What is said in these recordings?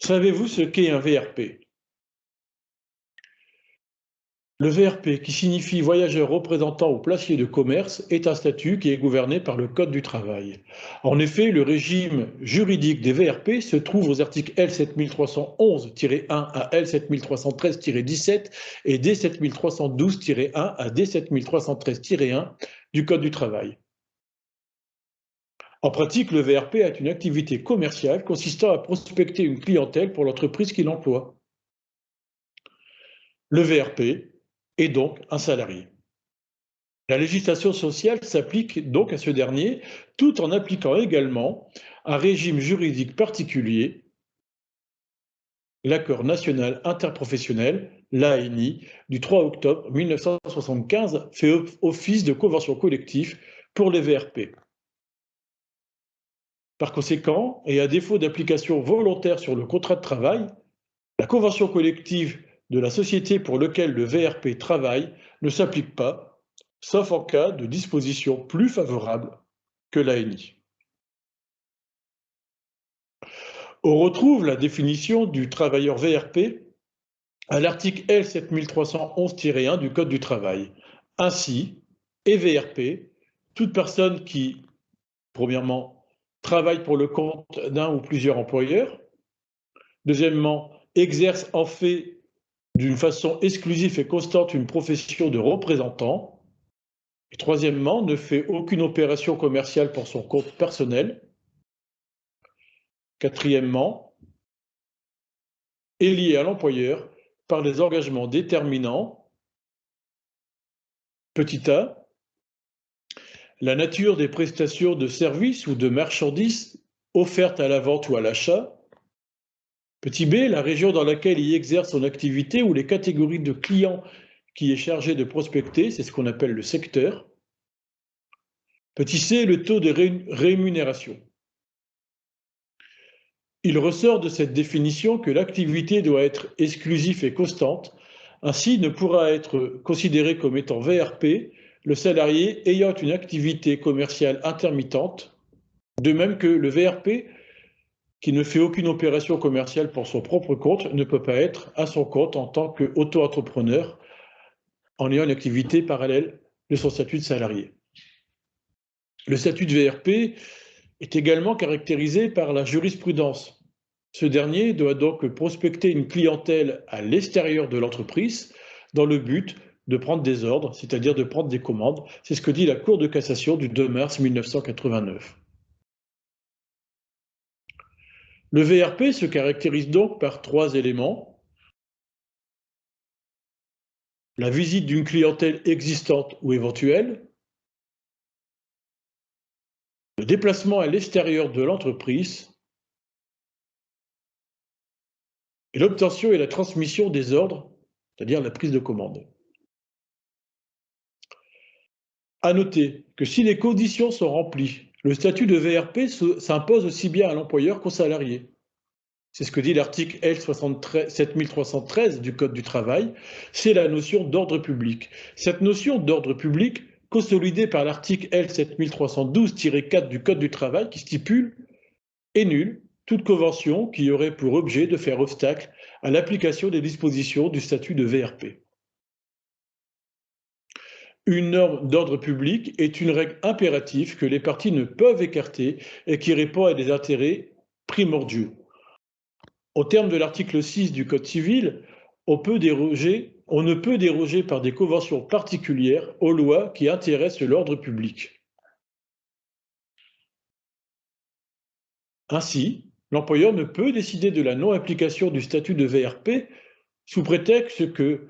Savez-vous ce qu'est un VRP? Le VRP, qui signifie voyageur représentant ou placier de commerce, est un statut qui est gouverné par le Code du travail. En effet, le régime juridique des VRP se trouve aux articles L 7311-1 à L 7313-17 et D 7312-1 à D 7313-1 du Code du travail. En pratique, le VRP est une activité commerciale consistant à prospecter une clientèle pour l'entreprise qui l'emploie. Le VRP est donc un salarié. La législation sociale s'applique donc à ce dernier, tout en appliquant également un régime juridique particulier, l'accord national interprofessionnel, l'ANI, du 3 octobre 1975, fait office de convention collective pour les VRP. Par conséquent, et à défaut d'application volontaire sur le contrat de travail, la convention collective de la société pour laquelle le VRP travaille ne s'applique pas, sauf en cas de disposition plus favorable que l'ANI. On retrouve la définition du travailleur VRP à l'article L 7311-1 du Code du travail. Ainsi, est VRP toute personne qui, premièrement, travaille pour le compte d'un ou plusieurs employeurs, deuxièmement, exerce en fait d'une façon exclusive et constante une profession de représentant, et troisièmement, ne fait aucune opération commerciale pour son compte personnel, quatrièmement, est lié à l'employeur par des engagements déterminants, petit a, la nature des prestations de services ou de marchandises offertes à la vente ou à l'achat, petit b, la région dans laquelle il exerce son activité ou les catégories de clients qui est chargé de prospecter, c'est ce qu'on appelle le secteur, petit c, le taux de rémunération. Il ressort de cette définition que l'activité doit être exclusive et constante, ainsi ne pourra être considéré comme étant VRP le salarié ayant une activité commerciale intermittente, de même que le VRP qui ne fait aucune opération commerciale pour son propre compte ne peut pas être à son compte en tant qu'auto-entrepreneur en ayant une activité parallèle de son statut de salarié. Le statut de VRP est également caractérisé par la jurisprudence. Ce dernier doit donc prospecter une clientèle à l'extérieur de l'entreprise dans le but de prendre des ordres, c'est-à-dire de prendre des commandes. C'est ce que dit la Cour de cassation du 2 mars 1989. Le VRP se caractérise donc par 3 éléments. La visite d'une clientèle existante ou éventuelle, le déplacement à l'extérieur de l'entreprise et l'obtention et la transmission des ordres, c'est-à-dire la prise de commande. À noter que si les conditions sont remplies, le statut de VRP s'impose aussi bien à l'employeur qu'au salarié. C'est ce que dit l'article L 7313 du Code du travail, c'est la notion d'ordre public. Cette notion d'ordre public, consolidée par l'article L 7312-4 du Code du travail, qui stipule « est nulle toute convention qui aurait pour objet de faire obstacle à l'application des dispositions du statut de VRP ». Une norme d'ordre public est une règle impérative que les parties ne peuvent écarter et qui répond à des intérêts primordiaux. Au terme de l'article 6 du Code civil, on ne peut déroger par des conventions particulières aux lois qui intéressent l'ordre public. Ainsi, l'employeur ne peut décider de la non-application du statut de VRP sous prétexte que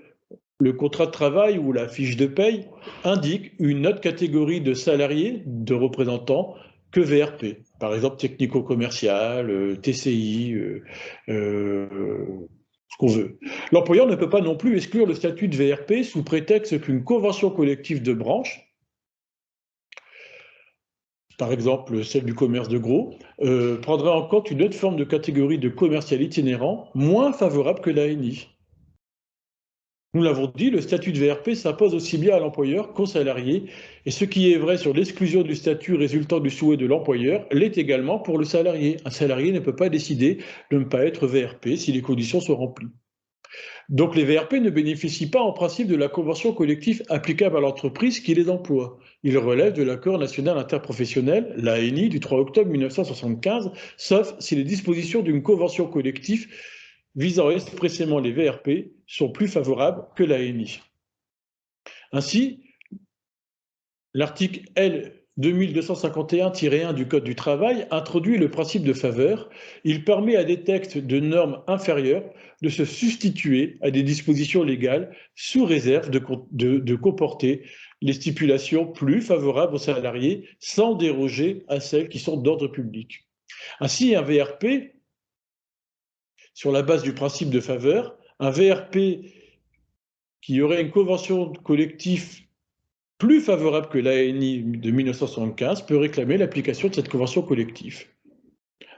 le contrat de travail ou la fiche de paye indique une autre catégorie de salariés, de représentants, que VRP. Par exemple, technico-commercial, TCI, ce qu'on veut. L'employeur ne peut pas non plus exclure le statut de VRP sous prétexte qu'une convention collective de branche, par exemple celle du commerce de gros, prendrait en compte une autre forme de catégorie de commercial itinérant moins favorable que l'ANI. Nous l'avons dit, le statut de VRP s'impose aussi bien à l'employeur qu'au salarié, et ce qui est vrai sur l'exclusion du statut résultant du souhait de l'employeur l'est également pour le salarié. Un salarié ne peut pas décider de ne pas être VRP si les conditions sont remplies. Donc les VRP ne bénéficient pas en principe de la convention collective applicable à l'entreprise qui les emploie. Ils relèvent de l'accord national interprofessionnel, l'ANI, du 3 octobre 1975, sauf si les dispositions d'une convention collective visant expressément les VRP sont plus favorables que l'ANI. Ainsi, l'article L. 2251-1 du Code du travail introduit le principe de faveur. Il permet à des textes de normes inférieures de se substituer à des dispositions légales sous réserve de comporter les stipulations plus favorables aux salariés sans déroger à celles qui sont d'ordre public. Ainsi, un VRP, sur la base du principe de faveur, un VRP qui aurait une convention collective plus favorable que l'ANI de 1975 peut réclamer l'application de cette convention collective.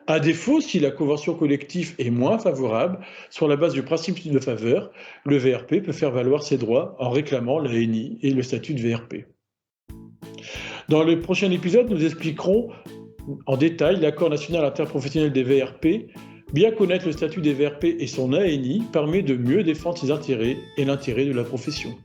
À défaut, si la convention collective est moins favorable, sur la base du principe de faveur, le VRP peut faire valoir ses droits en réclamant l'ANI et le statut de VRP. Dans le prochain épisode, nous expliquerons en détail l'accord national interprofessionnel des VRP. Bien connaître le statut des VRP et son ANI permet de mieux défendre ses intérêts et l'intérêt de la profession.